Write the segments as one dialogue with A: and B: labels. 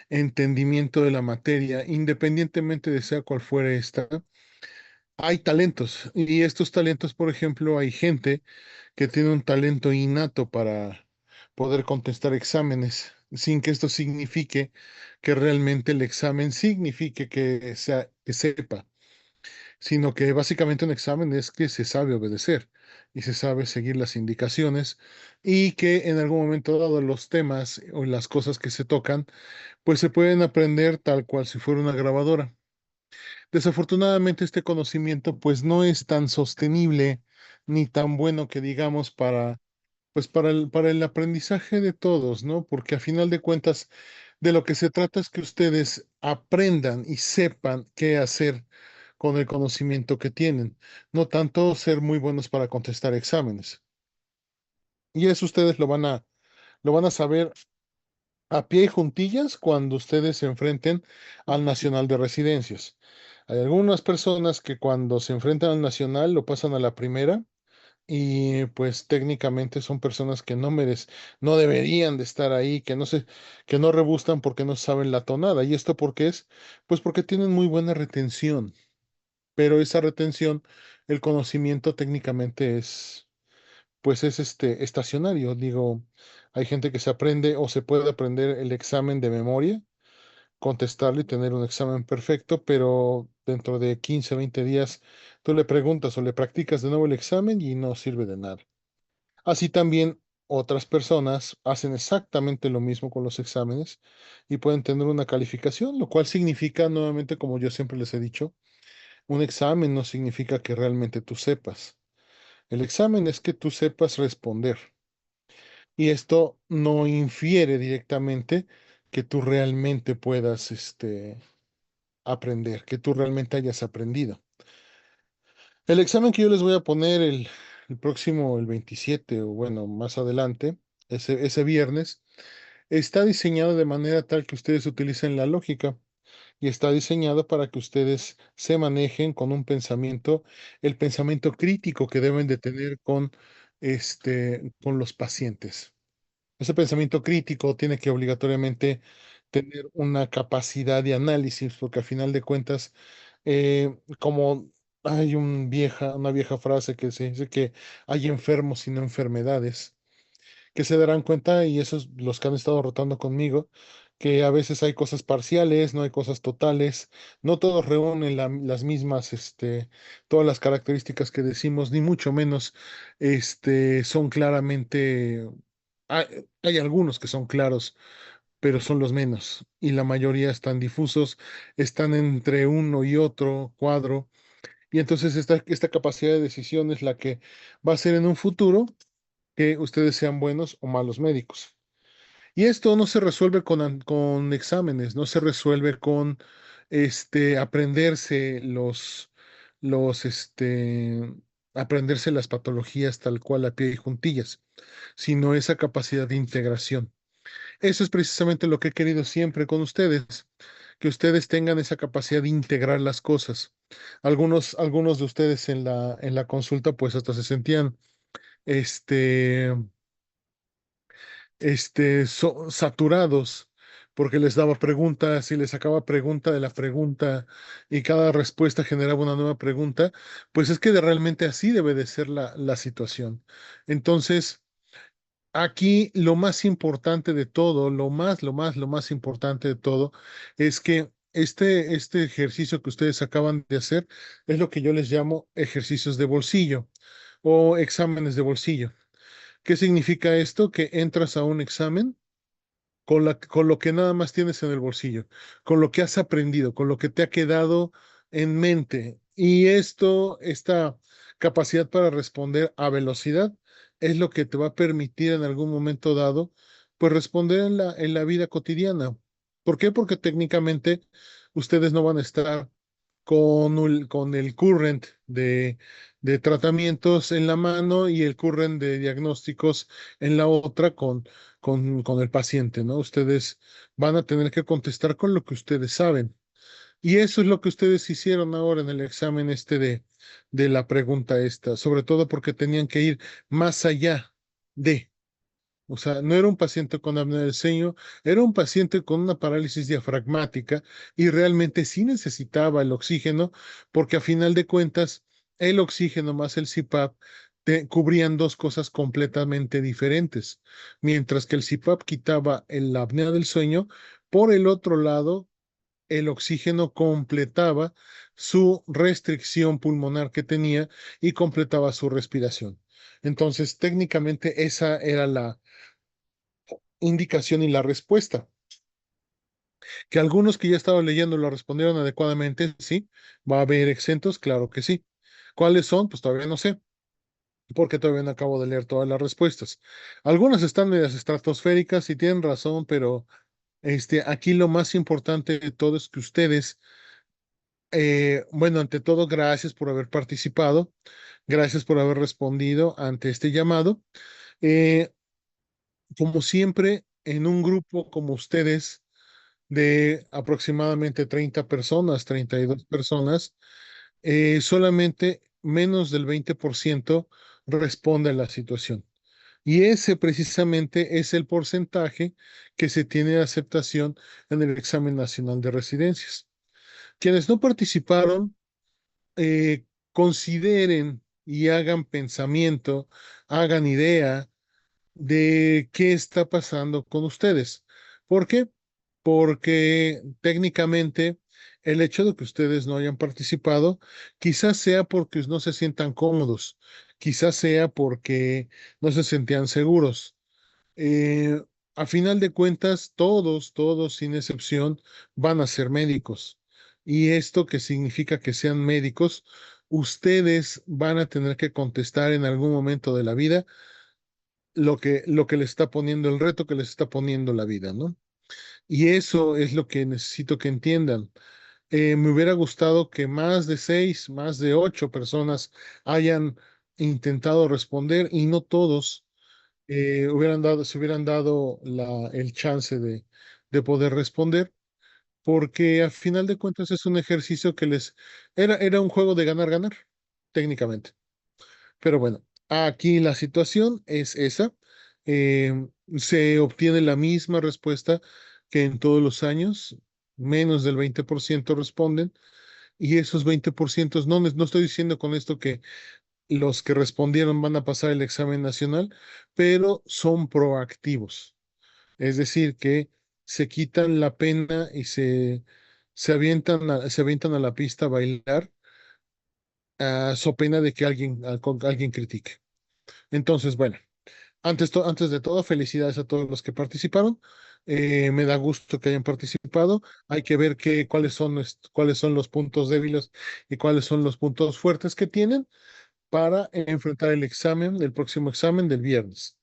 A: entendimiento de la materia, independientemente de sea cual fuera esta, hay talentos. Y estos talentos, por ejemplo, hay gente que tiene un talento innato para poder contestar exámenes, sin que esto signifique que realmente el examen signifique que sepa, sino que básicamente un examen es que se sabe obedecer y se sabe seguir las indicaciones y que en algún momento dado los temas o las cosas que se tocan, pues se pueden aprender tal cual si fuera una grabadora. Desafortunadamente este conocimiento pues no es tan sostenible ni tan bueno que digamos para pues para el aprendizaje de todos, ¿no? Porque a final de cuentas de lo que se trata es que ustedes aprendan y sepan qué hacer con el conocimiento que tienen, no tanto ser muy buenos para contestar exámenes. Y eso ustedes lo van a saber a pie y juntillas cuando ustedes se enfrenten al Nacional de Residencias. Hay algunas personas que cuando se enfrentan al Nacional lo pasan a la primera y pues técnicamente son personas que no deberían de estar ahí, que no rebuscan porque no saben la tonada. ¿Y esto por qué es? Pues porque tienen muy buena retención, pero esa retención, el conocimiento técnicamente pues es estacionario. Digo, hay gente que se aprende o se puede aprender el examen de memoria, contestarlo y tener un examen perfecto, pero dentro de 15 o 20 días tú le preguntas o le practicas de nuevo el examen y no sirve de nada. Así también otras personas hacen exactamente lo mismo con los exámenes y pueden tener una calificación, lo cual significa, nuevamente, como yo siempre les he dicho, un examen no significa que realmente tú sepas. El examen es que tú sepas responder. Y esto no infiere directamente que tú realmente puedas, aprender, que tú realmente hayas aprendido. El examen que yo les voy a poner el próximo, el 27 o bueno, más adelante, ese viernes, está diseñado de manera tal que ustedes utilicen la lógica y está diseñado para que ustedes se manejen con un pensamiento, el pensamiento crítico que deben de tener con los pacientes. Ese pensamiento crítico tiene que obligatoriamente tener una capacidad de análisis, porque al final de cuentas, como hay una vieja frase que se dice que hay enfermos y no enfermedades, que se darán cuenta, y esos los que han estado rotando conmigo, que a veces hay cosas parciales, no hay cosas totales, no todos reúnen las mismas, todas las características que decimos, ni mucho menos, son claramente, hay algunos que son claros, pero son los menos, y la mayoría están difusos, están entre uno y otro cuadro, y entonces esta capacidad de decisión es la que va a ser en un futuro que ustedes sean buenos o malos médicos. Y esto no se resuelve con exámenes, no se resuelve con aprenderse los, aprenderse las patologías tal cual a pie y juntillas, sino esa capacidad de integración. Eso es precisamente lo que he querido siempre con ustedes, que ustedes tengan esa capacidad de integrar las cosas. Algunos de ustedes en la consulta, pues hasta se sentían, este, saturados, porque les daba preguntas y les sacaba pregunta de la pregunta y cada respuesta generaba una nueva pregunta, pues es que realmente así debe de ser la situación. Entonces, aquí lo más importante de todo, lo más importante de todo es que este ejercicio que ustedes acaban de hacer es lo que yo les llamo ejercicios de bolsillo o exámenes de bolsillo. ¿Qué significa esto? Que entras a un examen con lo que nada más tienes en el bolsillo, con lo que has aprendido, con lo que te ha quedado en mente. Y esta capacidad para responder a velocidad, es lo que te va a permitir en algún momento dado, pues responder en la vida cotidiana. ¿Por qué? Porque técnicamente ustedes no van a estar con el current de tratamientos en la mano y el current de diagnósticos en la otra con el paciente, ¿no? Ustedes van a tener que contestar con lo que ustedes saben. Y eso es lo que ustedes hicieron ahora en el examen de la pregunta esta, sobre todo porque tenían que ir más allá de. O sea, no era un paciente con apnea del sueño, era un paciente con una parálisis diafragmática y realmente sí necesitaba el oxígeno porque a final de cuentas el oxígeno más el CPAP cubrían dos cosas completamente diferentes. Mientras que el CPAP quitaba la apnea del sueño, por el otro lado, el oxígeno completaba su restricción pulmonar que tenía y completaba su respiración. Entonces, técnicamente esa era la indicación y la respuesta. Que algunos que ya estaban leyendo lo respondieron adecuadamente, sí. ¿Va a haber exentos? Claro que sí. ¿Cuáles son? Pues todavía no sé, porque todavía no acabo de leer todas las respuestas. Algunas están medias estratosféricas y tienen razón, pero aquí lo más importante de todo es que ustedes, bueno, ante todo, gracias por haber participado, gracias por haber respondido ante este llamado. Eh, Como siempre, en un grupo como ustedes, de aproximadamente 30 personas, 32 personas, solamente menos del 20% responde a la situación. Y ese precisamente es el porcentaje que se tiene de aceptación en el examen nacional de residencias. Quienes no participaron, consideren y hagan pensamiento, hagan idea de qué está pasando con ustedes. ¿Por qué? Porque técnicamente el hecho de que ustedes no hayan participado quizás sea porque no se sientan cómodos, quizás sea porque no se sentían seguros. Eh, a final de cuentas, todos, sin excepción, van a ser médicos. Y esto que significa que sean médicos, ustedes van a tener que contestar en algún momento de la vida lo que les está poniendo, el reto que les está poniendo la vida, ¿no? Y eso es lo que necesito que entiendan. Me hubiera gustado que más de 6, más de 8 personas hayan intentado responder y no todos se hubieran dado el chance de poder responder, porque al final de cuentas es un ejercicio que era un juego de ganar-ganar, técnicamente. Pero bueno, aquí la situación es esa. Se obtiene la misma respuesta que en todos los años. Menos del 20% responden. Y esos 20% no estoy diciendo con esto que los que respondieron van a pasar el examen nacional, pero son proactivos. Es decir, que se quitan la pena y se avientan a la pista a bailar, so pena de que alguien critique. Entonces, bueno. Antes de todo, felicidades a todos los que participaron. Me da gusto que hayan participado. Hay que ver cuáles son los puntos débiles y cuáles son los puntos fuertes que tienen para enfrentar el próximo examen del viernes.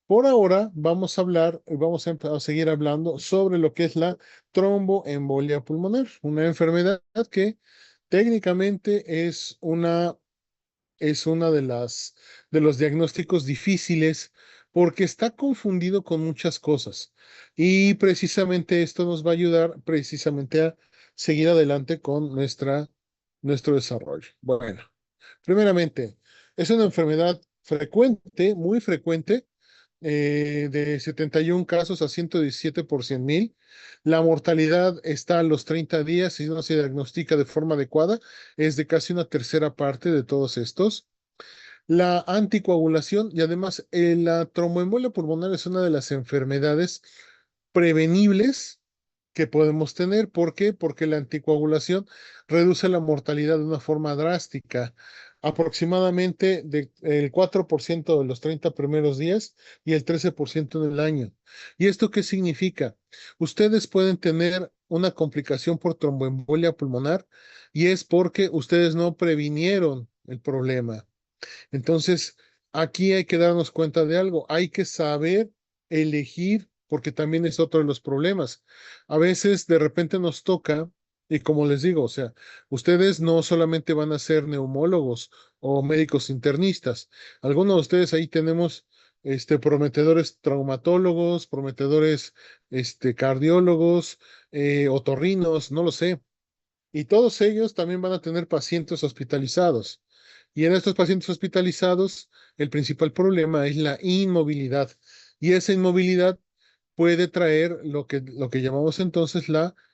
A: Por ahora, vamos a seguir hablando sobre lo que es la tromboembolia pulmonar, una enfermedad que técnicamente es una de los diagnósticos difíciles porque está confundido con muchas cosas. Y precisamente esto nos va a ayudar precisamente a seguir adelante con nuestro desarrollo. Bueno, primeramente, es una enfermedad frecuente, muy frecuente, de 71 casos a 117 por 100,000. La mortalidad está a los 30 días si no se diagnostica de forma adecuada, es de casi una tercera parte de todos estos. La anticoagulación y además la tromboembolia pulmonar es una de las enfermedades prevenibles que podemos tener. ¿Por qué? Porque la anticoagulación reduce la mortalidad de una forma drástica, aproximadamente el 4% de los 30 primeros días y el 13% en el año. ¿Y esto qué significa? Ustedes pueden tener una complicación por tromboembolia pulmonar y es porque ustedes no previnieron el problema. Entonces, aquí hay que darnos cuenta de algo. Hay que saber elegir, porque también es otro de los problemas. A veces de repente nos toca, y como les digo, o sea, ustedes no solamente van a ser neumólogos o médicos internistas. Algunos de ustedes ahí tenemos prometedores traumatólogos, prometedores cardiólogos, otorrinos, no lo sé. Y todos ellos también van a tener pacientes hospitalizados. Y en estos pacientes hospitalizados, el principal problema es la inmovilidad. Y esa inmovilidad puede traer lo que llamamos entonces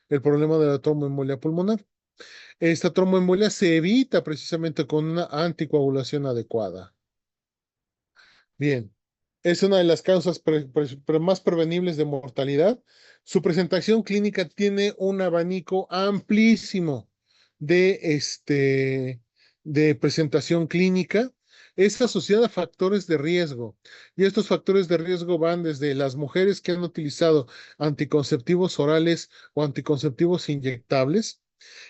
A: el problema de la tromboembolia pulmonar. Esta tromboembolia se evita precisamente con una anticoagulación adecuada. Bien, es una de las causas más prevenibles de mortalidad. Su presentación clínica tiene un abanico amplísimo de, de presentación clínica. Es asociada a factores de riesgo y estos factores de riesgo van desde las mujeres que han utilizado anticonceptivos orales o anticonceptivos inyectables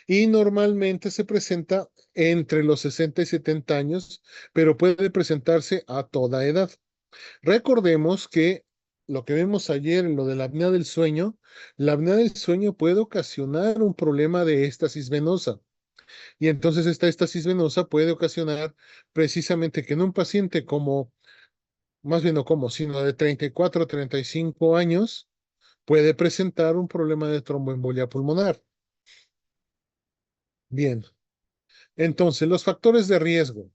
A: y normalmente se presenta entre los 60 y 70 años, pero puede presentarse a toda edad. Recordemos que lo que vimos ayer en lo de la apnea del sueño puede ocasionar un problema de éstasis venosa. Y entonces esta éstasis venosa puede ocasionar precisamente que en un paciente como, más bien no como, sino de 34 a 35 años, puede presentar un problema de tromboembolia pulmonar. Bien, entonces los factores de riesgo.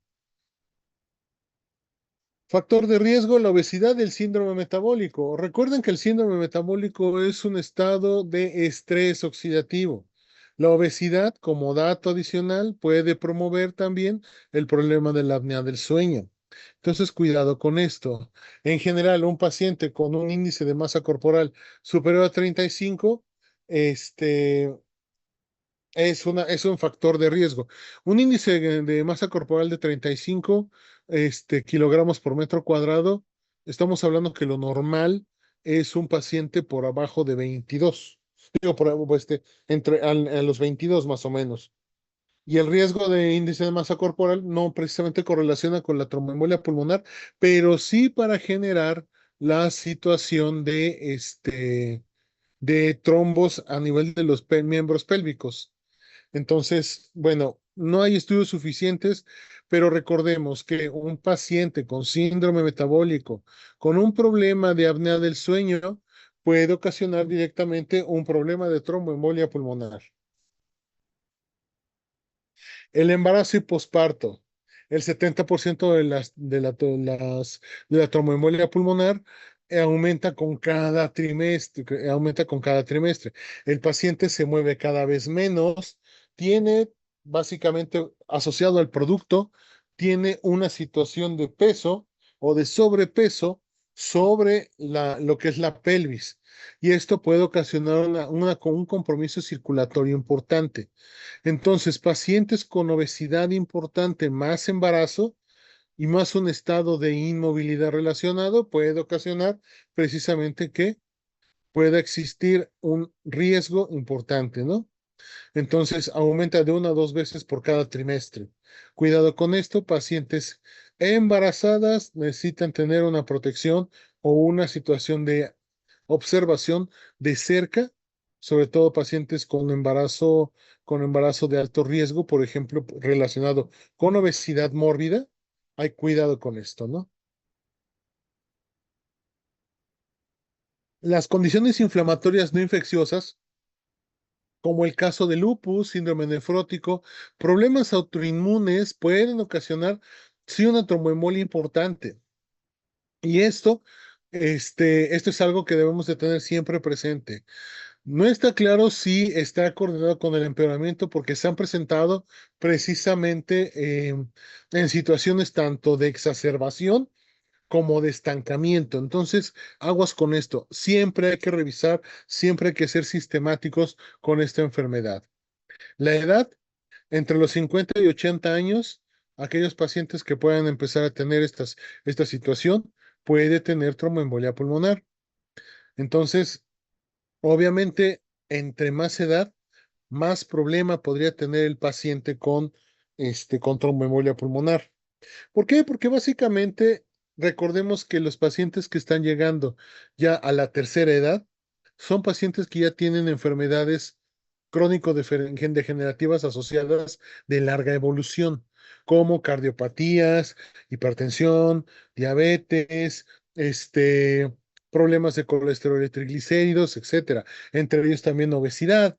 A: Factor de riesgo, la obesidad y el síndrome metabólico. Recuerden que el síndrome metabólico es un estado de estrés oxidativo. La obesidad, como dato adicional, puede promover también el problema de la apnea del sueño. Entonces, cuidado con esto. En general, un paciente con un índice de masa corporal superior a 35, este, es un factor de riesgo. Un índice de masa corporal de 35 kilogramos por metro cuadrado, estamos hablando que lo normal es un paciente por abajo de 22. Digo, a los 22 más o menos. Y el riesgo de índice de masa corporal no precisamente correlaciona con la tromboembolia pulmonar, pero sí para generar la situación de trombos a nivel de los miembros pélvicos. Entonces, bueno, no hay estudios suficientes, pero recordemos que un paciente con síndrome metabólico, con un problema de apnea del sueño, puede ocasionar directamente un problema de tromboembolia pulmonar. El embarazo y posparto. El 70% de la tromboembolia pulmonar aumenta con cada trimestre. El paciente se mueve cada vez menos, tiene básicamente asociado al producto, tiene una situación de peso o de sobrepeso sobre lo que es la pelvis. Y esto puede ocasionar un compromiso circulatorio importante. Entonces, pacientes con obesidad importante más embarazo y más un estado de inmovilidad relacionado puede ocasionar precisamente que pueda existir un riesgo importante, ¿no? Entonces, aumenta de 1 a 2 veces por cada trimestre. Cuidado con esto, pacientes embarazadas necesitan tener una protección o una situación de observación de cerca, sobre todo pacientes con embarazo de alto riesgo, por ejemplo, relacionado con obesidad mórbida. Hay cuidado con esto, ¿no? Las condiciones inflamatorias no infecciosas, como el caso de lupus, síndrome nefrótico, problemas autoinmunes pueden ocasionar, sí, una tromboembolia importante. Y esto es algo que debemos de tener siempre presente. No está claro si está coordinado con el empeoramiento porque se han presentado precisamente en situaciones tanto de exacerbación como de estancamiento. Entonces, aguas con esto. Siempre hay que revisar, siempre hay que ser sistemáticos con esta enfermedad. La edad, entre los 50 y 80 años, aquellos pacientes que puedan empezar a tener esta situación, puede tener tromboembolia pulmonar. Entonces, obviamente, entre más edad, más problema podría tener el paciente con tromboembolia pulmonar. ¿Por qué? Porque básicamente recordemos que los pacientes que están llegando ya a la tercera edad son pacientes que ya tienen enfermedades crónico-degenerativas asociadas de larga evolución, como cardiopatías, hipertensión, diabetes, problemas de colesterol y triglicéridos, etcétera. Entre ellos también obesidad.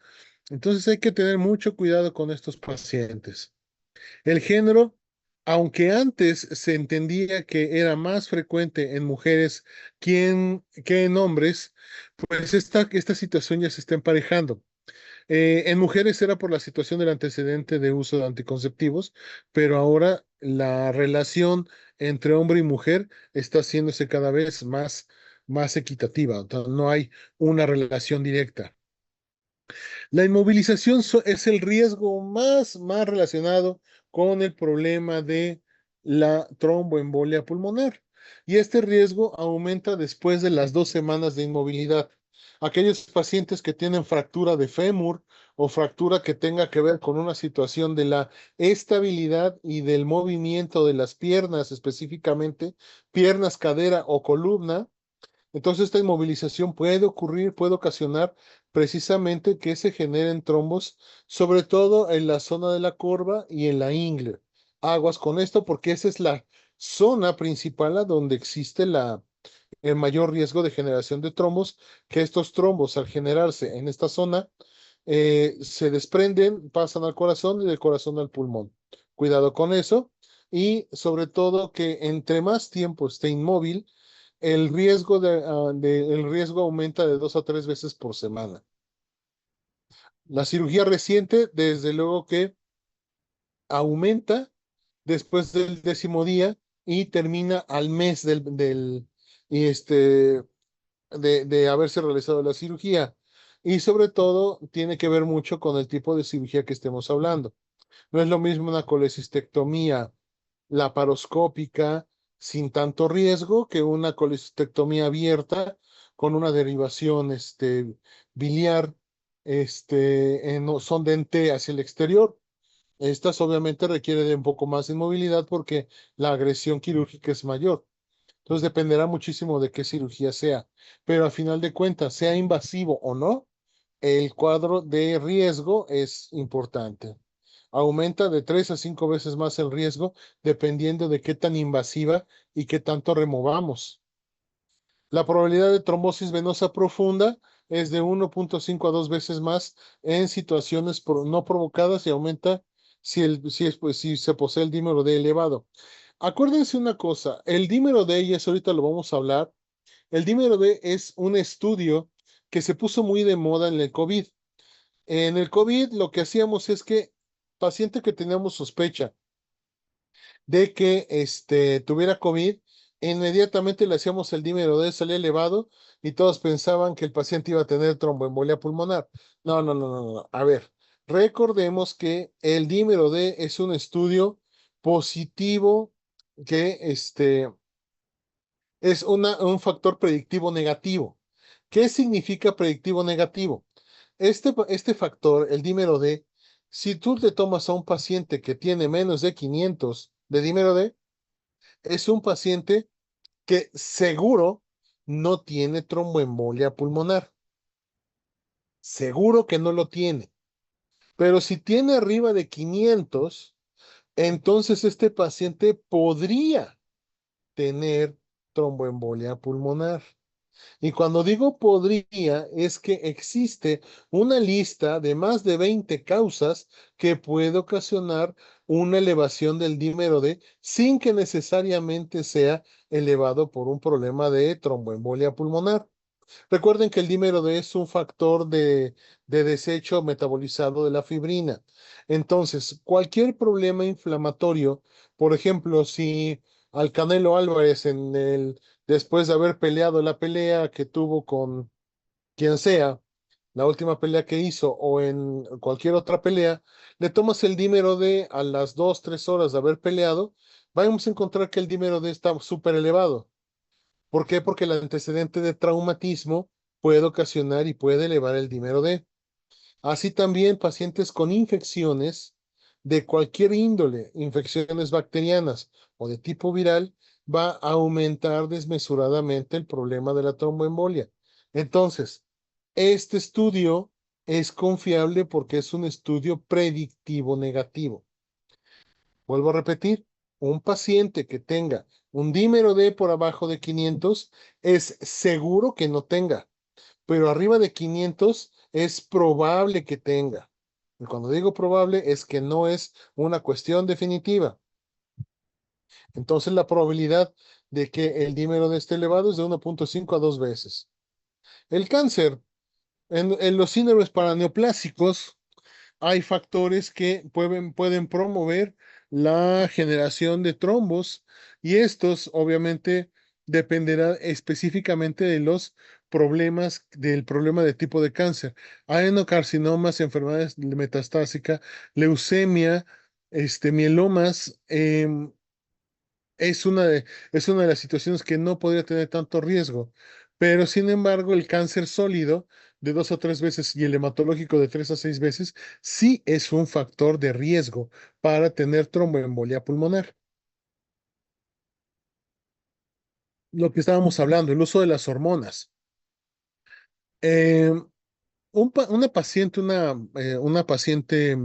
A: Entonces hay que tener mucho cuidado con estos pacientes. El género, aunque antes se entendía que era más frecuente en mujeres que en hombres, pues esta situación ya se está emparejando. En mujeres era por la situación del antecedente de uso de anticonceptivos, pero ahora la relación entre hombre y mujer está haciéndose cada vez más equitativa. O sea, no hay una relación directa. La inmovilización es el riesgo más relacionado con el problema de la tromboembolia pulmonar. Y este riesgo aumenta después de las 2 semanas de inmovilidad. Aquellos pacientes que tienen fractura de fémur o fractura que tenga que ver con una situación de la estabilidad y del movimiento de las piernas, específicamente piernas, cadera o columna, entonces, esta inmovilización puede ocurrir, puede ocasionar precisamente que se generen trombos, sobre todo en la zona de la corva y en la ingle. Aguas con esto porque esa es la zona principal a donde existe el mayor riesgo de generación de trombos, que estos trombos al generarse en esta zona se desprenden, pasan al corazón y del corazón al pulmón. Cuidado con eso y sobre todo que entre más tiempo esté inmóvil, el riesgo aumenta de 2 a 3 veces por semana. La cirugía reciente, desde luego que aumenta después del 10.º día y termina al mes y de haberse realizado la cirugía. Y sobre todo tiene que ver mucho con el tipo de cirugía que estemos hablando. No es lo mismo una colecistectomía laparoscópica sin tanto riesgo que una colecistectomía abierta con una derivación biliar en sondente hacia el exterior. Estas obviamente requieren de un poco más de inmovilidad porque la agresión quirúrgica es mayor. Entonces dependerá muchísimo de qué cirugía sea. Pero al final de cuentas, sea invasivo o no, el cuadro de riesgo es importante. Aumenta de 3 a 5 veces más el riesgo dependiendo de qué tan invasiva y qué tanto removamos. La probabilidad de trombosis venosa profunda es de 1.5 a 2 veces más en situaciones no provocadas y aumenta si se posee el dímero D elevado. Acuérdense una cosa, el dímero D, y eso ahorita lo vamos a hablar, el dímero D es un estudio que se puso muy de moda en el COVID. En el COVID lo que hacíamos es que paciente que teníamos sospecha de que tuviera COVID, inmediatamente le hacíamos el dímero D, salía elevado y todos pensaban que el paciente iba a tener tromboembolia pulmonar. No, no, no, no, no. A ver, recordemos que el dímero D es un estudio positivo que es un factor predictivo negativo. ¿Qué significa predictivo negativo? Este factor, el dímero D, si tú le tomas a un paciente que tiene menos de 500 de dímero D, es un paciente que seguro no tiene tromboembolia pulmonar. Seguro que no lo tiene. Pero si tiene arriba de 500, entonces este paciente podría tener tromboembolia pulmonar. Y cuando digo podría, es que existe una lista de más de 20 causas que puede ocasionar una elevación del dímero D sin que necesariamente sea elevado por un problema de tromboembolia pulmonar. Recuerden que el dímero D es un factor de desecho metabolizado de la fibrina. Entonces, cualquier problema inflamatorio, por ejemplo, si al Canelo Álvarez después de haber peleado la pelea que tuvo con quien sea, la última pelea que hizo o en cualquier otra pelea, le tomas el dímero D a las 2, 3 horas de haber peleado, vamos a encontrar que el dímero D está súper elevado. ¿Por qué? Porque el antecedente de traumatismo puede ocasionar y puede elevar el dímero D. Así también pacientes con infecciones de cualquier índole, infecciones bacterianas o de tipo viral, va a aumentar desmesuradamente el problema de la tromboembolia. Entonces, este estudio es confiable porque es un estudio predictivo negativo. Vuelvo a repetir, un paciente que tenga un dímero D por abajo de 500 es seguro que no tenga, pero arriba de 500 es probable que tenga. Y cuando digo probable es que no es una cuestión definitiva. Entonces la probabilidad de que el dímero esté elevado es de 1.5 a 2 veces. El cáncer, en los síndromes paraneoplásicos, hay factores que pueden promover la generación de trombos y estos obviamente dependerán específicamente de los problemas, del problema de tipo de cáncer. Adenocarcinomas, enfermedades metastásicas, leucemia, mielomas, es es una de las situaciones que no podría tener tanto riesgo, pero sin embargo el cáncer sólido de 2 o 3 veces y el hematológico de 3 a 6 veces sí es un factor de riesgo para tener tromboembolia pulmonar. Lo que estábamos hablando, el uso de las hormonas. Eh, una paciente, una paciente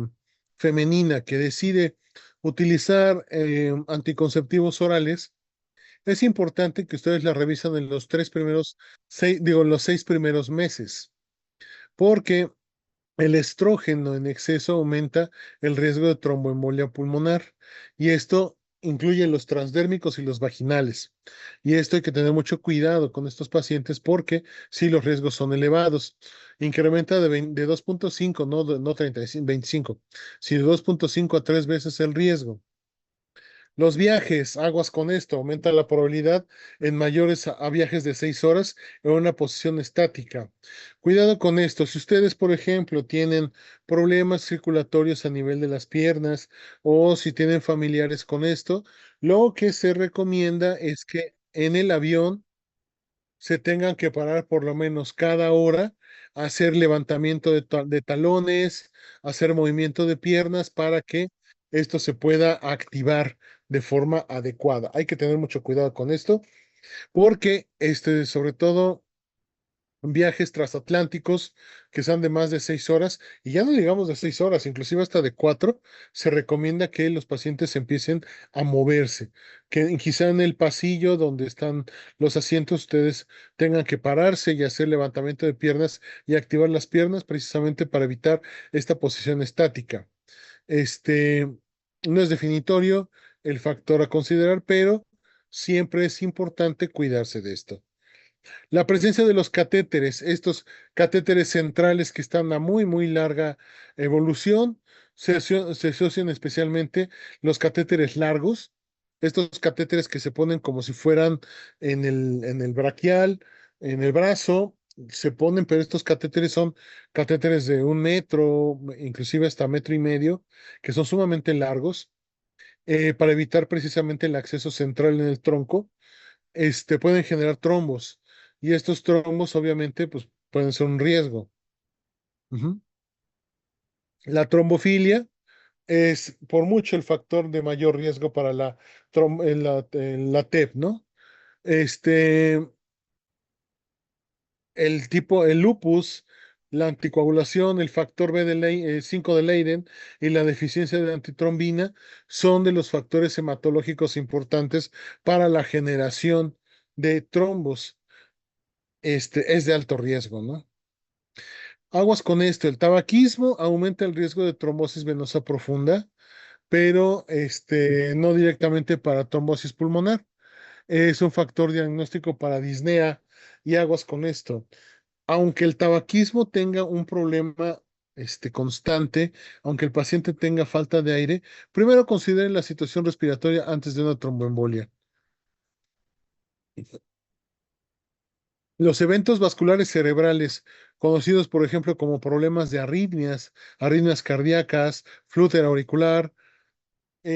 A: femenina que decide utilizar anticonceptivos orales. Es importante que ustedes la revisan en los 6 primeros meses, porque el estrógeno en exceso aumenta el riesgo de tromboembolia pulmonar y esto incluye los transdérmicos y los vaginales. Y esto hay que tener mucho cuidado con estos pacientes porque si los riesgos son elevados. Incrementa de 2.5, no 35, 25, sino 2.5 a 3 veces el riesgo. Los viajes, aguas con esto, aumenta la probabilidad en mayores a viajes de 6 horas en una posición estática. Cuidado con esto, si ustedes, por ejemplo, tienen problemas circulatorios a nivel de las piernas o si tienen familiares con esto, lo que se recomienda es que en el avión se tengan que parar por lo menos cada hora, hacer levantamiento de talones, hacer movimiento de piernas para que esto se pueda activar de forma adecuada. Hay que tener mucho cuidado con esto porque sobre todo viajes transatlánticos que sean de más de 6 horas, y ya no digamos de 6 horas, inclusive hasta de 4, se recomienda que los pacientes empiecen a moverse, que quizá en el pasillo donde están los asientos ustedes tengan que pararse y hacer levantamiento de piernas y activar las piernas precisamente para evitar esta posición estática. Este no es definitorio el factor a considerar, pero siempre es importante cuidarse de esto. La presencia de los catéteres, estos catéteres centrales que están a muy, muy larga evolución, se asocian especialmente los catéteres largos, estos catéteres que se ponen como si fueran en el braquial, en el brazo, se ponen, pero estos catéteres son catéteres de 1 metro, inclusive hasta 1 metro y medio, que son sumamente largos, para evitar precisamente el acceso central en el tronco pueden generar trombos y estos trombos obviamente pues pueden ser un riesgo. Ujú. La trombofilia es por mucho el factor de mayor riesgo para la TEP, ¿no? Este, el lupus, la anticoagulación, el factor 5 de Leiden y la deficiencia de antitrombina son de los factores hematológicos importantes para la generación de trombos. Es de alto riesgo, ¿no? Aguas con esto, el tabaquismo aumenta el riesgo de trombosis venosa profunda, pero no directamente para trombosis pulmonar. Es un factor diagnóstico para disnea y aguas con esto. Aunque el tabaquismo tenga un problema constante, aunque el paciente tenga falta de aire, primero consideren la situación respiratoria antes de una tromboembolia. Los eventos vasculares cerebrales, conocidos por ejemplo como problemas de arritmias, arritmias cardíacas, flúter auricular,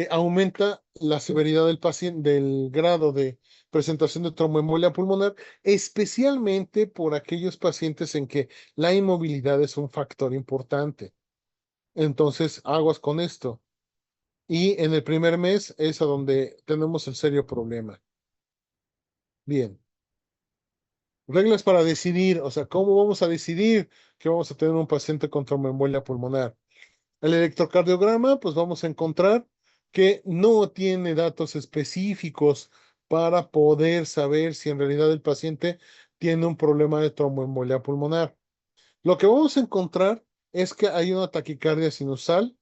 A: aumenta la severidad del paciente, del grado de presentación de tromboembolia pulmonar, especialmente por aquellos pacientes en que la inmovilidad es un factor importante. Entonces, aguas con esto. Y en el primer mes es a donde tenemos el serio problema. Bien. Reglas para decidir, o sea, ¿cómo vamos a decidir que vamos a tener un paciente con tromboembolia pulmonar? El electrocardiograma, pues vamos a encontrar que no tiene datos específicos para poder saber si en realidad el paciente tiene un problema de tromboembolia pulmonar. Lo que vamos a encontrar es que hay una taquicardia sinusal,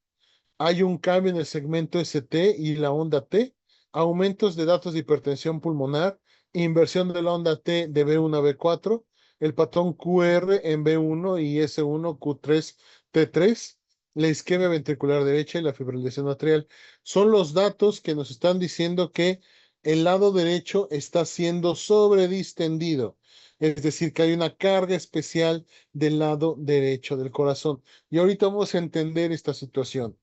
A: hay un cambio en el segmento ST y la onda T aumentos de datos de hipertensión pulmonar, inversión de la onda T de B1 a B4, el patrón QR en B1 y S1 Q3 T3, la isquemia ventricular derecha y la fibrilación atrial. Son los datos que nos están diciendo que el lado derecho está siendo sobredistendido, es decir, que hay una carga especial del lado derecho del corazón. Y ahorita vamos a entender esta situación.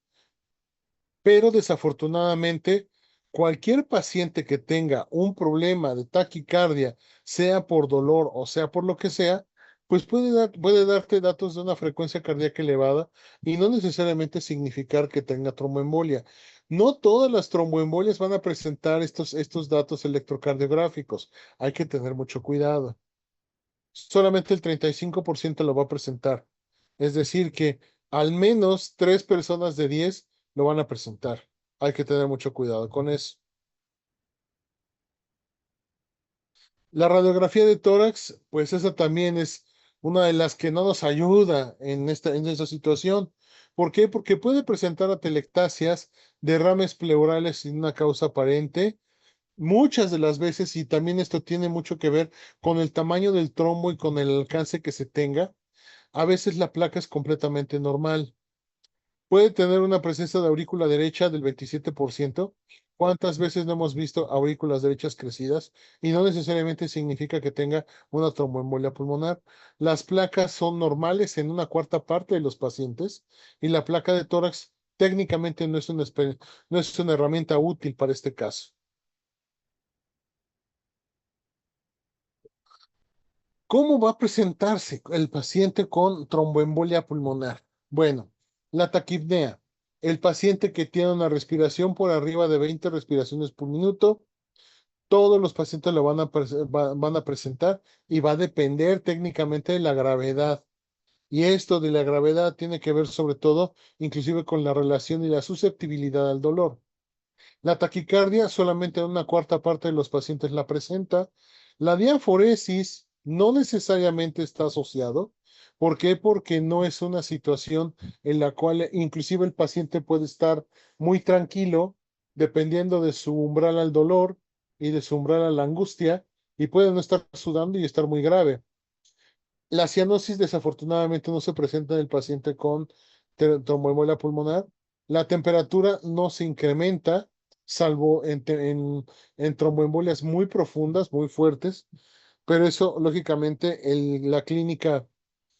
A: Pero desafortunadamente, cualquier paciente que tenga un problema de taquicardia, sea por dolor o sea por lo que sea, pues puede darte datos de una frecuencia cardíaca elevada y no necesariamente significar que tenga tromboembolia. No todas las tromboembolias van a presentar estos datos electrocardiográficos. Hay que tener mucho cuidado. Solamente el 35% lo va a presentar. Es decir, que al menos 3 personas de 10 lo van a presentar. Hay que tener mucho cuidado con eso. La radiografía de tórax, pues esa también es una de las que no nos ayuda en esta situación. ¿Por qué? Porque puede presentar atelectasias, derrames pleurales sin una causa aparente, muchas de las veces, y también esto tiene mucho que ver con el tamaño del trombo y con el alcance que se tenga. A veces la placa es completamente normal. Puede tener una presencia de aurícula derecha del 27%. ¿Cuántas veces no hemos visto aurículas derechas crecidas? Y no necesariamente significa que tenga una tromboembolia pulmonar. Las placas son normales en una cuarta parte de los pacientes y la placa de tórax técnicamente no es una herramienta útil para este caso. ¿Cómo va a presentarse el paciente con tromboembolia pulmonar? Bueno, la taquipnea, el paciente que tiene una respiración por arriba de 20 respiraciones por minuto, todos los pacientes lo van a presentar y va a depender técnicamente de la gravedad. Y esto de la gravedad tiene que ver sobre todo, inclusive con la relación y la susceptibilidad al dolor. La taquicardia solamente en una cuarta parte de los pacientes la presenta. La diaforesis no necesariamente está asociado. ¿Por qué? Porque no es una situación en la cual inclusive el paciente puede estar muy tranquilo dependiendo de su umbral al dolor y de su umbral a la angustia y puede no estar sudando y estar muy grave. La cianosis desafortunadamente no se presenta en el paciente con tromboembolia pulmonar. La temperatura no se incrementa, salvo en tromboembolias muy profundas, muy fuertes, pero eso lógicamente la clínica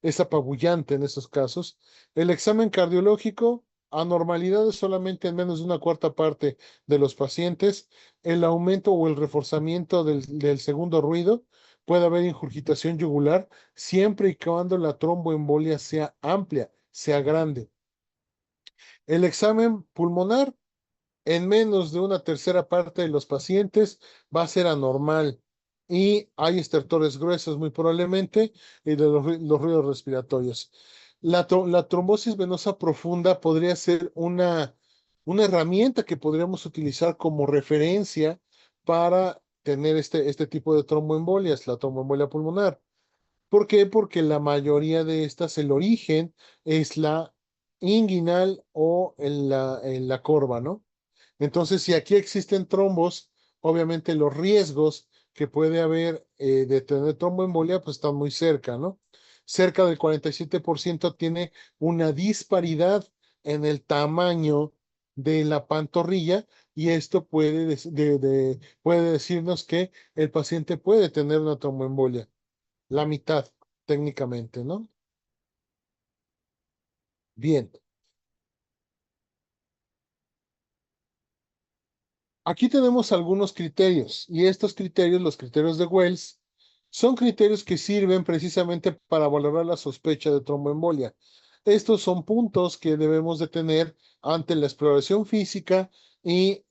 A: es apabullante en esos casos. El examen cardiológico, anormalidades solamente en menos de una cuarta parte de los pacientes. El aumento o el reforzamiento del segundo ruido. Puede haber ingurgitación yugular siempre y cuando la tromboembolia sea amplia, sea grande. El examen pulmonar en menos de una tercera parte de los pacientes va a ser anormal y hay estertores gruesos muy probablemente y de los ruidos respiratorios. La trombosis venosa profunda podría ser una herramienta que podríamos utilizar como referencia para tener este tipo de tromboembolias, la tromboembolia pulmonar. ¿Por qué? Porque la mayoría de estas, el origen es la inguinal o en la corva, ¿no? Entonces, si aquí existen trombos, obviamente los riesgos que puede haber de tener tromboembolia, pues están muy cerca, ¿no? Cerca del 47% tiene una disparidad en el tamaño de la pantorrilla y esto puede decirnos que el paciente puede tener una tromboembolia, la mitad técnicamente, ¿no? Bien. Aquí tenemos algunos criterios y estos criterios, los criterios de Wells, son criterios que sirven precisamente para valorar la sospecha de tromboembolia. Estos son puntos que debemos de tener ante la exploración física y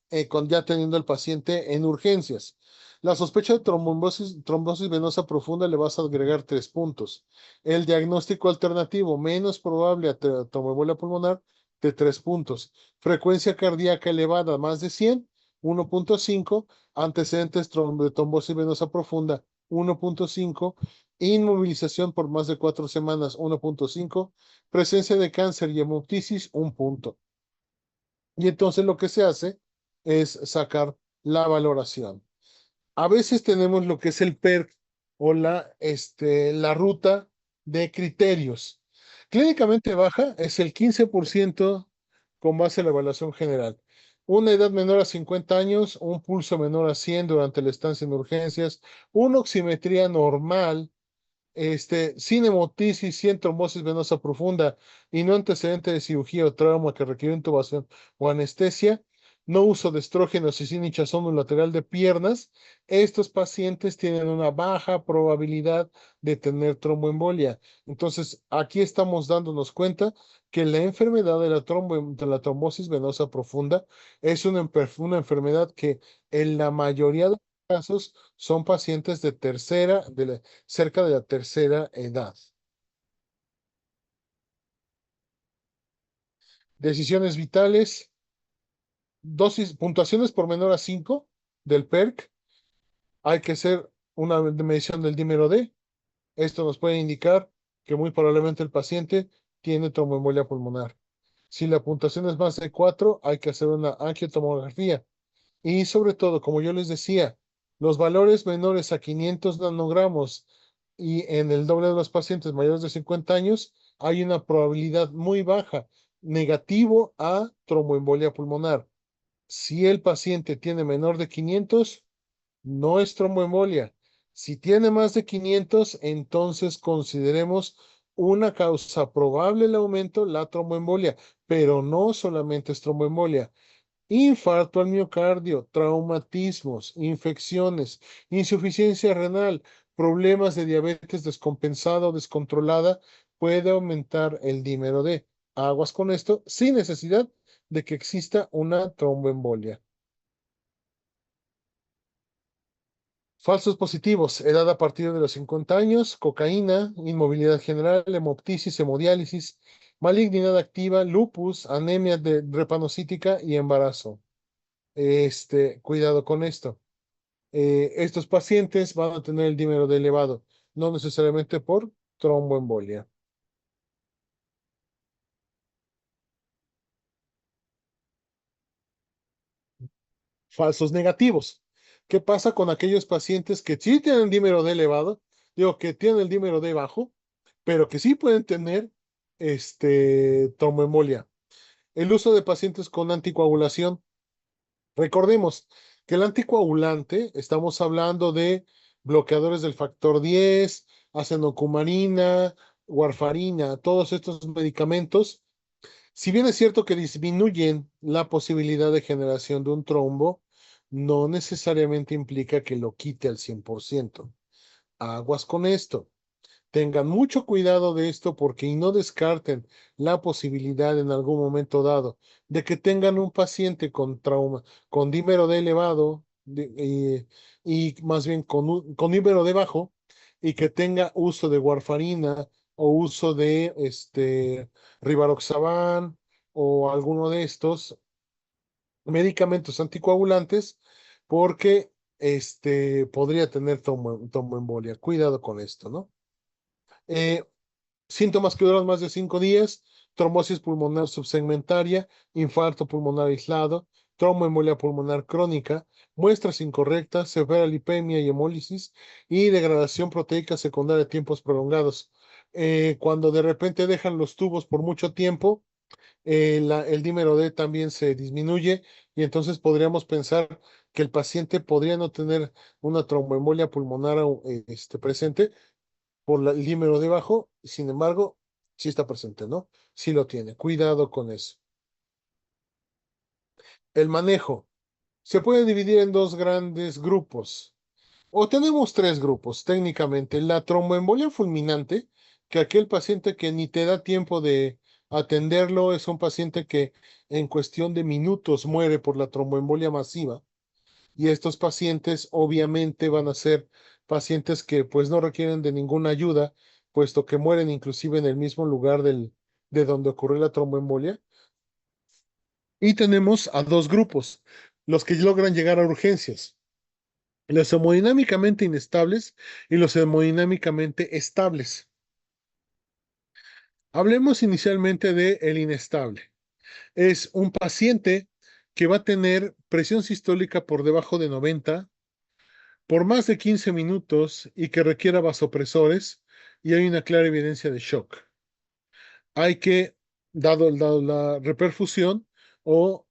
A: ya teniendo al paciente en urgencias. La sospecha de trombosis venosa profunda le vas a agregar 3 puntos. El diagnóstico alternativo menos probable a tromboembolia pulmonar de 3 puntos. Frecuencia cardíaca elevada más de 100 1.5, antecedentes de trombosis venosa profunda 1.5, inmovilización por más de 4 semanas 1.5, presencia de cáncer y hemoptisis 1 punto. Y entonces lo que se hace es sacar la valoración. A veces tenemos lo que es el PERC o la ruta de criterios. Clínicamente baja es el 15% con base en la evaluación general. Una edad menor a 50 años, un pulso menor a 100 durante la estancia en urgencias, una oximetría normal sin hemotisis, sin trombosis venosa profunda y no antecedente de cirugía o trauma que requiere intubación o anestesia, no uso de estrógenos y sin hinchazón unilateral de piernas, estos pacientes tienen una baja probabilidad de tener tromboembolia. Entonces, aquí estamos dándonos cuenta que la enfermedad de la trombosis venosa profunda es una enfermedad que en la mayoría de los casos son pacientes de cerca de la tercera edad. Decisiones vitales, dosis, puntuaciones por menor a 5 del PERC. Hay que hacer una medición del dímero D. Esto nos puede indicar que muy probablemente el paciente tiene tromboembolia pulmonar. Si la puntuación es más de 4, hay que hacer una angiotomografía. Y sobre todo, como yo les decía, los valores menores a 500 nanogramos y en el doble de los pacientes mayores de 50 años, hay una probabilidad muy baja, negativo a tromboembolia pulmonar. Si el paciente tiene menor de 500, no es tromboembolia. Si tiene más de 500, entonces consideremos una causa probable el aumento, la tromboembolia, pero no solamente es tromboembolia. Infarto al miocardio, traumatismos, infecciones, insuficiencia renal, problemas de diabetes descompensada o descontrolada, puede aumentar el dímero D. Aguas con esto, sin necesidad de que exista una tromboembolia. Falsos positivos, edad a partir de los 50 años, cocaína, inmovilidad general, hemoptisis, hemodiálisis, malignidad activa, lupus, anemia drepanocítica y embarazo. Cuidado con esto. Estos pacientes van a tener el dímero D elevado, no necesariamente por tromboembolia. Falsos negativos. ¿Qué pasa con aquellos pacientes que sí tienen el dímero D elevado? Digo, que tienen el dímero D bajo, pero que sí pueden tener tromboembolia. El uso de pacientes con anticoagulación. Recordemos que el anticoagulante, estamos hablando de bloqueadores del factor 10, acenocumarina, warfarina, todos estos medicamentos. Si bien es cierto que disminuyen la posibilidad de generación de un trombo, no necesariamente implica que lo quite al 100%. Aguas con esto. Tengan mucho cuidado de esto porque y no descarten la posibilidad en algún momento dado de que tengan un paciente con trauma, con dímero D elevado y más bien con dímero D bajo y que tenga uso de warfarina o uso de rivaroxaban o alguno de estos medicamentos anticoagulantes porque podría tener tromboembolia. Cuidado con esto, ¿no? Eh, Síntomas que duran más de 5 días, trombosis pulmonar subsegmentaria, infarto pulmonar aislado, tromboembolia pulmonar crónica, muestras incorrectas, severa lipemia y hemólisis y degradación proteica secundaria a tiempos prolongados. Cuando de repente dejan los tubos por mucho tiempo, el dímero D también se disminuye y entonces podríamos pensar que el paciente podría no tener una tromboembolia pulmonar presente por el dímero debajo, sin embargo, sí está presente, ¿no? Sí lo tiene. Cuidado con eso. El manejo se puede dividir en dos grandes grupos, o tenemos tres grupos técnicamente. La tromboembolia fulminante, que aquel paciente que ni te da tiempo de atenderlo es un paciente que en cuestión de minutos muere por la tromboembolia masiva. Y estos pacientes obviamente van a ser pacientes que pues no requieren de ninguna ayuda, puesto que mueren inclusive en el mismo lugar de donde ocurrió la tromboembolia. Y tenemos a dos grupos, los que logran llegar a urgencias, los hemodinámicamente inestables y los hemodinámicamente estables. Hablemos inicialmente de el inestable. Es un paciente que va a tener presión sistólica por debajo de 90 por más de 15 minutos y que requiera vasopresores y hay una clara evidencia de shock. Hay que, dado la reperfusión o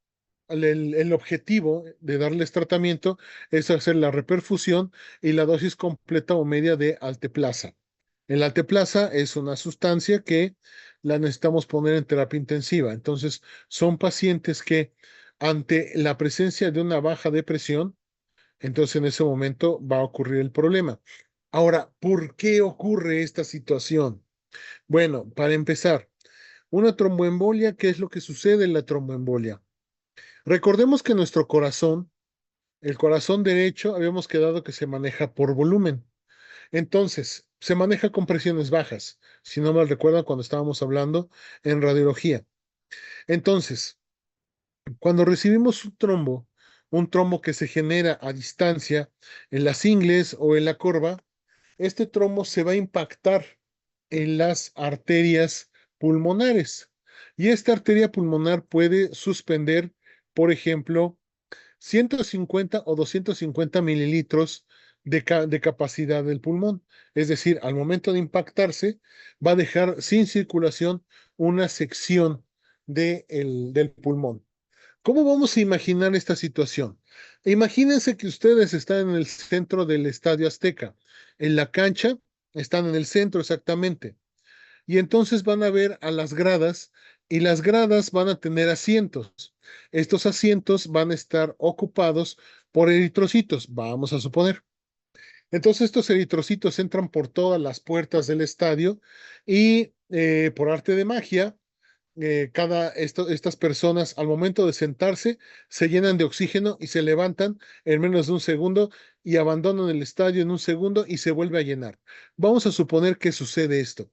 A: el objetivo de darles tratamiento es hacer la reperfusión y la dosis completa o media de alteplasa. El alteplasa es una sustancia que la necesitamos poner en terapia intensiva. Entonces, son pacientes que ante la presencia de una baja de presión, entonces en ese momento va a ocurrir el problema. Ahora, ¿por qué ocurre esta situación? Bueno, para empezar, una tromboembolia, ¿qué es lo que sucede en la tromboembolia? Recordemos que nuestro corazón, el corazón derecho, habíamos quedado que se maneja por volumen. Entonces, se maneja con presiones bajas, si no mal recuerdan cuando estábamos hablando en radiología. Entonces, cuando recibimos un trombo que se genera a distancia en las ingles o en la corva, este trombo se va a impactar en las arterias pulmonares. Y esta arteria pulmonar puede suspender, por ejemplo, 150 o 250 mililitros de capacidad del pulmón. Es decir, al momento de impactarse, va a dejar sin circulación una sección del pulmón. ¿Cómo vamos a imaginar esta situación? Imagínense que ustedes están en el centro del Estadio Azteca, en la cancha, están en el centro exactamente, y entonces van a ver a las gradas y las gradas van a tener asientos. Estos asientos van a estar ocupados por eritrocitos, vamos a suponer. Entonces estos eritrocitos entran por todas las puertas del estadio y por arte de magia estas personas al momento de sentarse se llenan de oxígeno y se levantan en menos de un segundo y abandonan el estadio en un segundo y se vuelve a llenar. Vamos a suponer que sucede esto.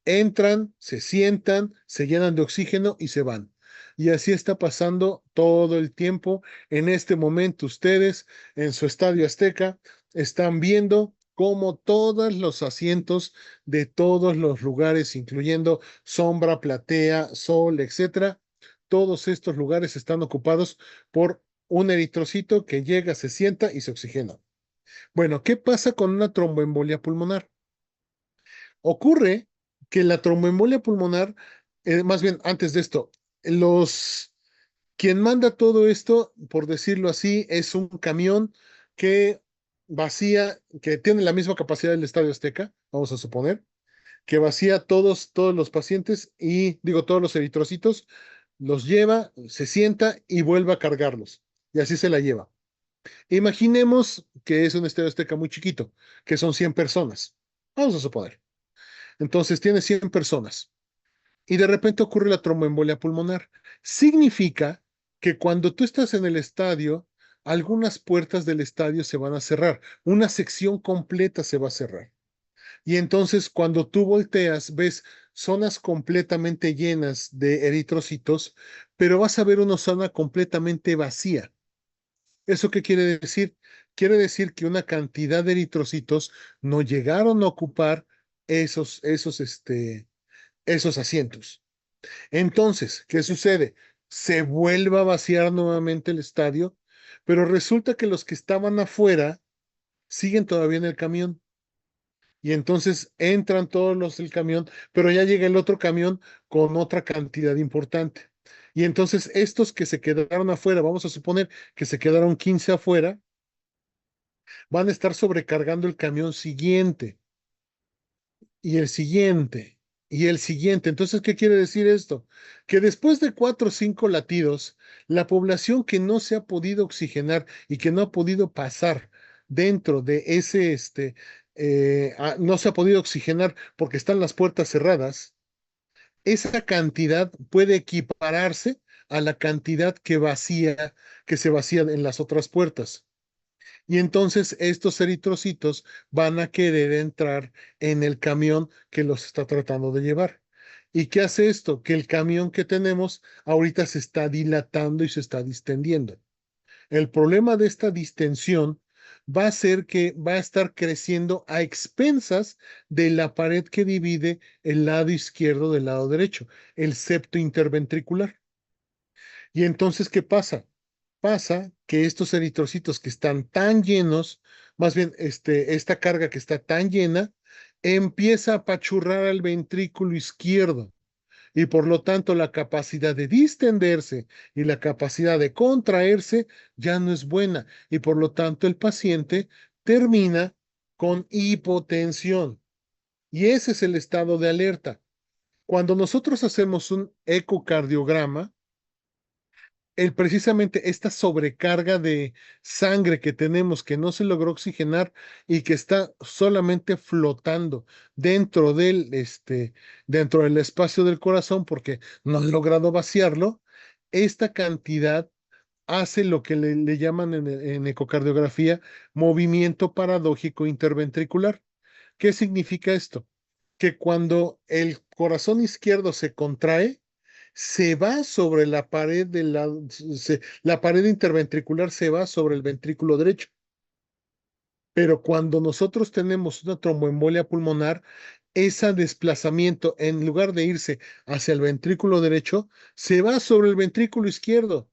A: Entran, se sientan, se llenan de oxígeno y se van. Y así está pasando todo el tiempo. En este momento ustedes en su estadio Azteca están viendo cómo todos los asientos de todos los lugares, incluyendo sombra, platea, sol, etcétera, todos estos lugares están ocupados por un eritrocito que llega, se sienta y se oxigena. Bueno, ¿qué pasa con una tromboembolia pulmonar? Ocurre que la tromboembolia pulmonar, más bien antes de esto, los quien manda todo esto, por decirlo así, es un camión que vacía, que tiene la misma capacidad del Estadio Azteca, vamos a suponer, que vacía todos los pacientes y digo todos los eritrocitos, los lleva, se sienta y vuelve a cargarlos. Y así se la lleva. Imaginemos que es un Estadio Azteca muy chiquito, que son 100 personas. Vamos a suponer. Entonces tiene 100 personas y de repente ocurre la tromboembolia pulmonar. Significa que cuando tú estás en el estadio, algunas puertas del estadio se van a cerrar, una sección completa se va a cerrar. Y entonces cuando tú volteas, ves zonas completamente llenas de eritrocitos, pero vas a ver una zona completamente vacía. ¿Eso qué quiere decir? Quiere decir que una cantidad de eritrocitos no llegaron a ocupar esos asientos. Entonces, ¿qué sucede? Se vuelve a vaciar nuevamente el estadio, pero resulta que los que estaban afuera siguen todavía en el camión. Y entonces entran todos los del camión, pero ya llega el otro camión con otra cantidad importante. Y entonces estos que se quedaron afuera, vamos a suponer que se quedaron 15 afuera, van a estar sobrecargando el camión siguiente y el siguiente y el siguiente. Entonces, ¿qué quiere decir esto? Que después de 4 o 5 latidos, la población que no se ha podido oxigenar y que no ha podido pasar dentro de no se ha podido oxigenar porque están las puertas cerradas, esa cantidad puede equipararse a la cantidad que se vacía en las otras puertas. Y entonces estos eritrocitos van a querer entrar en el camión que los está tratando de llevar. ¿Y qué hace esto? Que el camión que tenemos ahorita se está dilatando y se está distendiendo. El problema de esta distensión va a ser que va a estar creciendo a expensas de la pared que divide el lado izquierdo del lado derecho, el septo interventricular. Y entonces, ¿qué pasa? pasa que estos eritrocitos que están tan llenos, más bien esta carga que está tan llena, empieza a apachurrar al ventrículo izquierdo y por lo tanto la capacidad de distenderse y la capacidad de contraerse ya no es buena y por lo tanto el paciente termina con hipotensión. Y ese es el estado de alerta. Cuando nosotros hacemos un ecocardiograma, precisamente esta sobrecarga de sangre que tenemos que no se logró oxigenar y que está solamente flotando dentro dentro del espacio del corazón porque no han logrado vaciarlo, esta cantidad hace lo que le llaman en ecocardiografía movimiento paradójico interventricular. ¿Qué significa esto? Que cuando el corazón izquierdo se contrae, se va sobre la pared la pared interventricular se va sobre el ventrículo derecho. Pero cuando nosotros tenemos una tromboembolia pulmonar, ese desplazamiento, en lugar de irse hacia el ventrículo derecho, se va sobre el ventrículo izquierdo.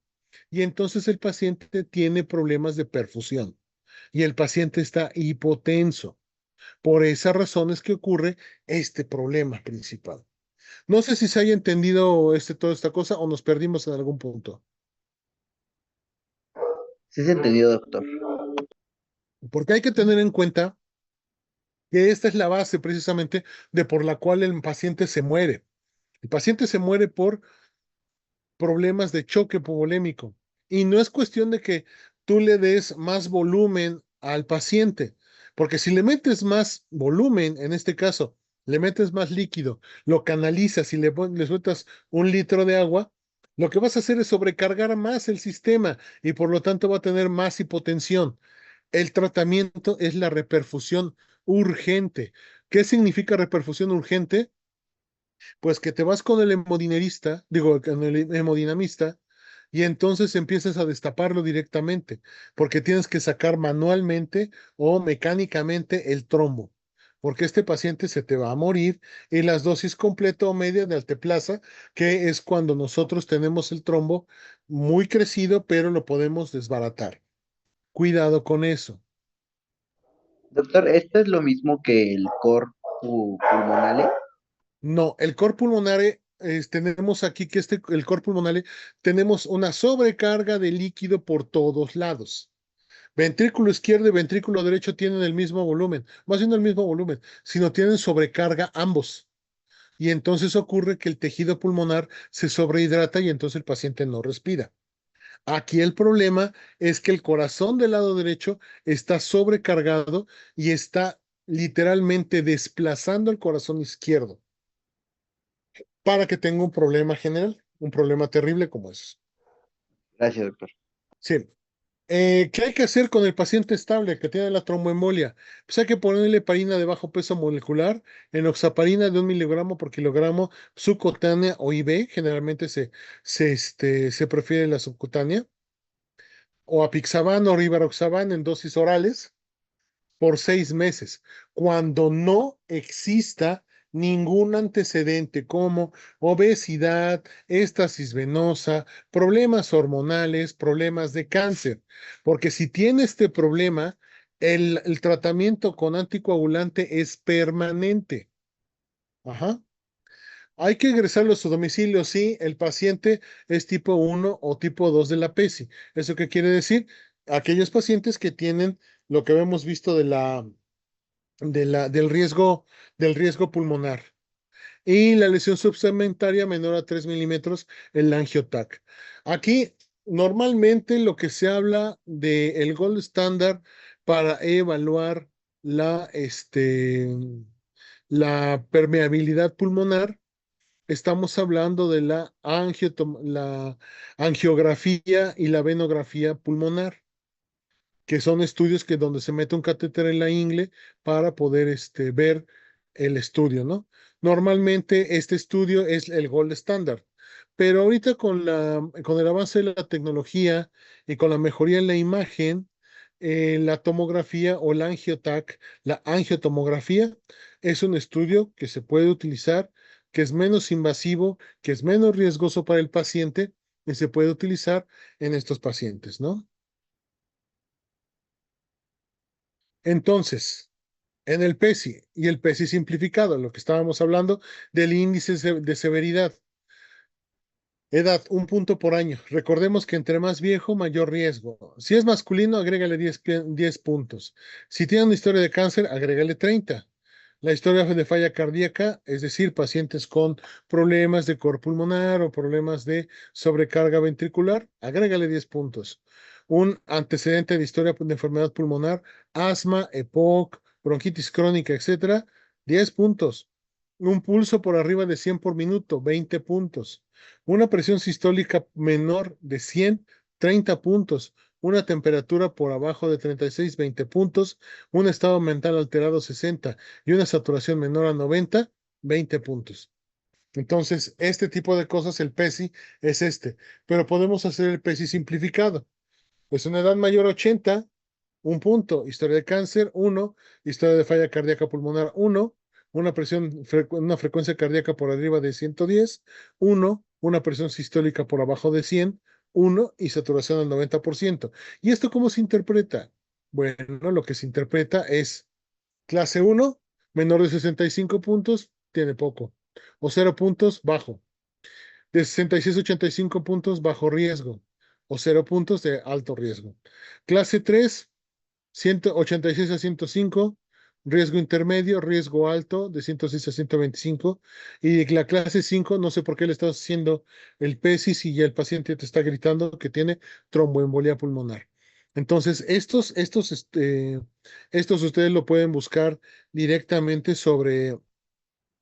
A: Y entonces el paciente tiene problemas de perfusión y el paciente está hipotenso. Por esas razones que ocurre este problema principal. No sé si se haya entendido toda esta cosa o nos perdimos en algún punto,
B: Sí se entendió, doctor.
A: porque hay que tener en cuenta que esta es la base precisamente de por la cual el paciente se muere. El paciente se muere por problemas de choque hipovolémico. Y no es cuestión de que tú le des más volumen al paciente, porque si le metes más volumen, en este caso, le metes más líquido, lo canalizas y le sueltas 1 litro de agua, lo que vas a hacer es sobrecargar más el sistema y por lo tanto va a tener más hipotensión. El tratamiento es la reperfusión urgente. ¿Qué significa reperfusión urgente? Pues que te vas con el hemodinerista, digo, con el hemodinamista, y entonces empiezas a destaparlo directamente, porque tienes que sacar manualmente o mecánicamente el trombo, porque este paciente se te va a morir y las dosis completa o media de alteplasa, que es cuando nosotros tenemos el trombo muy crecido, pero lo podemos desbaratar. Cuidado con eso.
B: Doctor, ¿esto es lo mismo que el cor pulmonale?
A: No, el cor pulmonare, tenemos aquí que el cor pulmonare, tenemos una sobrecarga de líquido por todos lados. Ventrículo izquierdo y ventrículo derecho tienen el mismo volumen, más bien no el mismo volumen, sino tienen sobrecarga ambos. Y entonces ocurre que el tejido pulmonar se sobrehidrata y entonces el paciente no respira. Aquí el problema es que el corazón del lado derecho está sobrecargado y está literalmente desplazando el corazón izquierdo para que tenga un problema general, un problema terrible como ese.
B: Gracias, doctor.
A: Sí. ¿Qué hay que hacer con el paciente estable que tiene la tromboembolia? Pues hay que ponerle heparina de bajo peso molecular, enoxaparina de 1 mg/kg subcutánea o IV, generalmente se prefiere la subcutánea, o apixaban o rivaroxaban en dosis orales por 6 meses, cuando no exista ningún antecedente como obesidad, éstasis venosa, problemas hormonales, problemas de cáncer. Porque si tiene este problema, el tratamiento con anticoagulante es permanente. Ajá. Hay que ingresarlo a su domicilio si el paciente es tipo 1 o tipo 2 de la PESI. ¿Eso qué quiere decir? Aquellos pacientes que tienen lo que hemos visto del riesgo pulmonar. Y la lesión subsegmentaria menor a 3 milímetros, el angiotac. Aquí, normalmente lo que se habla del gold standard para evaluar la permeabilidad pulmonar, estamos hablando de la angiografía y la venografía pulmonar, que son estudios que donde se mete un catéter en la ingle para poder ver el estudio, ¿no? Normalmente este estudio es el gold standard, pero ahorita con el avance de la tecnología y con la mejoría en la imagen, la tomografía o la angiotomografía, es un estudio que se puede utilizar, que es menos invasivo, que es menos riesgoso para el paciente y se puede utilizar en estos pacientes, ¿no? Entonces, en el PESI y el PESI simplificado, lo que estábamos hablando del índice de severidad. Edad, 1 punto por año. Recordemos que entre más viejo, mayor riesgo. Si es masculino, agrégale 10 puntos. Si tiene una historia de cáncer, agrégale 30. La historia de falla cardíaca, es decir, pacientes con problemas de cor pulmonar o problemas de sobrecarga ventricular, agrégale 10 puntos. Un antecedente de historia de enfermedad pulmonar, asma, EPOC, bronquitis crónica, etcétera, 10 puntos. Un pulso por arriba de 100 por minuto, 20 puntos. Una presión sistólica menor de 100, 30 puntos. Una temperatura por abajo de 36, 20 puntos. Un estado mental alterado, 60. Y una saturación menor a 90, 20 puntos. Entonces, este tipo de cosas, el PESI es este. Pero podemos hacer el PESI simplificado. Pues una edad mayor a 80, 1 punto. Historia de cáncer, 1. Historia de falla cardíaca pulmonar, 1. Una frecuencia cardíaca por arriba de 110, 1. Una presión sistólica por abajo de 100, 1. Y saturación al 90%. ¿Y esto cómo se interpreta? Bueno, lo que se interpreta es clase 1, menor de 65 puntos, tiene poco. O 0 puntos, bajo. De 66 a 85 puntos, bajo riesgo. O 0 puntos de alto riesgo. Clase 3, 186 a 105, riesgo intermedio, riesgo alto, de 106 a 125. Y la clase 5, no sé por qué le estás haciendo el PESI si ya el paciente te está gritando que tiene tromboembolia pulmonar. Entonces, estos ustedes lo pueden buscar directamente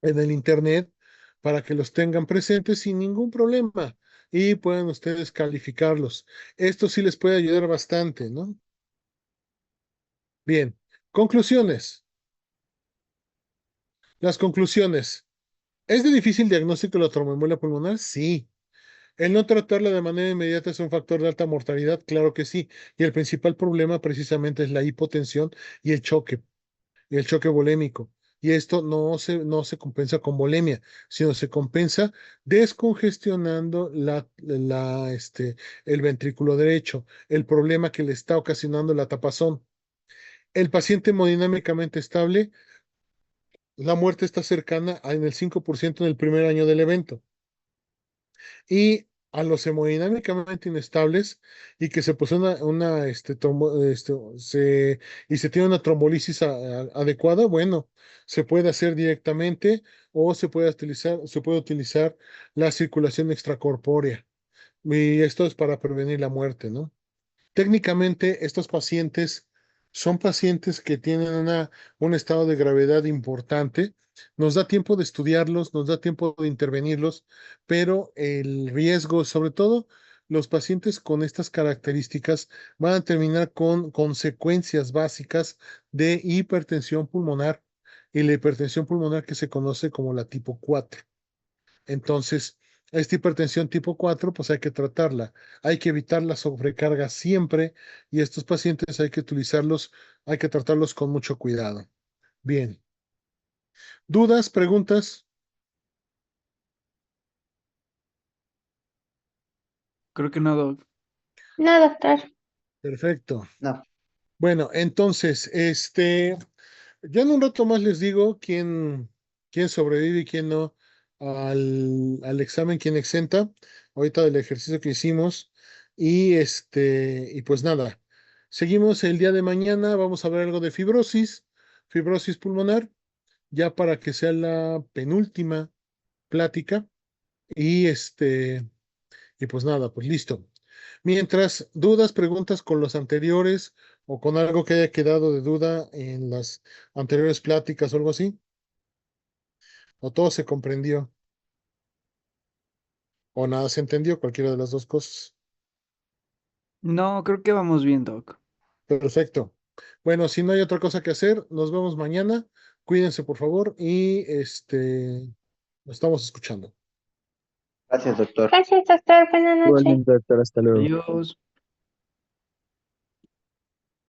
A: en el internet para que los tengan presentes sin ningún problema y puedan ustedes calificarlos. Esto sí les puede ayudar bastante, ¿no? Bien, conclusiones. Las conclusiones. ¿Es de difícil diagnóstico la tromboembolia pulmonar? Sí. ¿El no tratarla de manera inmediata es un factor de alta mortalidad? Claro que sí. Y el principal problema precisamente es la hipotensión y el choque volémico. Y esto no se compensa con volemia, sino se compensa descongestionando el ventrículo derecho, el problema que le está ocasionando la tapazón. El paciente hemodinámicamente estable, la muerte está cercana en el 5% en el primer año del evento. Y a los hemodinámicamente inestables y que se posee y se tiene una trombolisis adecuada, bueno, se puede hacer directamente o se puede utilizar la circulación extracorpórea. Y esto es para prevenir la muerte, ¿no? Técnicamente, estos pacientes son pacientes que tienen un estado de gravedad importante. Nos da tiempo de estudiarlos, nos da tiempo de intervenirlos, pero el riesgo, sobre todo los pacientes con estas características, van a terminar con consecuencias básicas de hipertensión pulmonar y la hipertensión pulmonar que se conoce como la tipo 4. Entonces, esta hipertensión tipo 4, pues hay que tratarla. Hay que evitar la sobrecarga siempre y estos pacientes hay que tratarlos con mucho cuidado. Bien. ¿Dudas, preguntas?
C: Creo que no, Doc.
D: No, doctor.
A: Perfecto.
B: No,
A: Bueno, entonces, ya en un rato más les digo quién sobrevive y quién no al examen, quién exenta, ahorita del ejercicio que hicimos. Y pues nada, seguimos el día de mañana, vamos a ver algo de fibrosis pulmonar, ya para que sea la penúltima plática. Y pues nada, pues listo. Mientras, dudas, preguntas con los anteriores o con algo que haya quedado de duda en las anteriores pláticas o algo así, o todo se comprendió, o nada se entendió, cualquiera de las dos cosas.
C: No, creo que vamos bien, Doc.
A: Perfecto. Bueno, si no hay otra cosa que hacer, nos vemos mañana. Cuídense, por favor, y nos estamos escuchando.
B: gracias, doctor.
D: Gracias, doctor. Buenas noches.
E: Igualmente, doctor, hasta luego.
C: Adiós.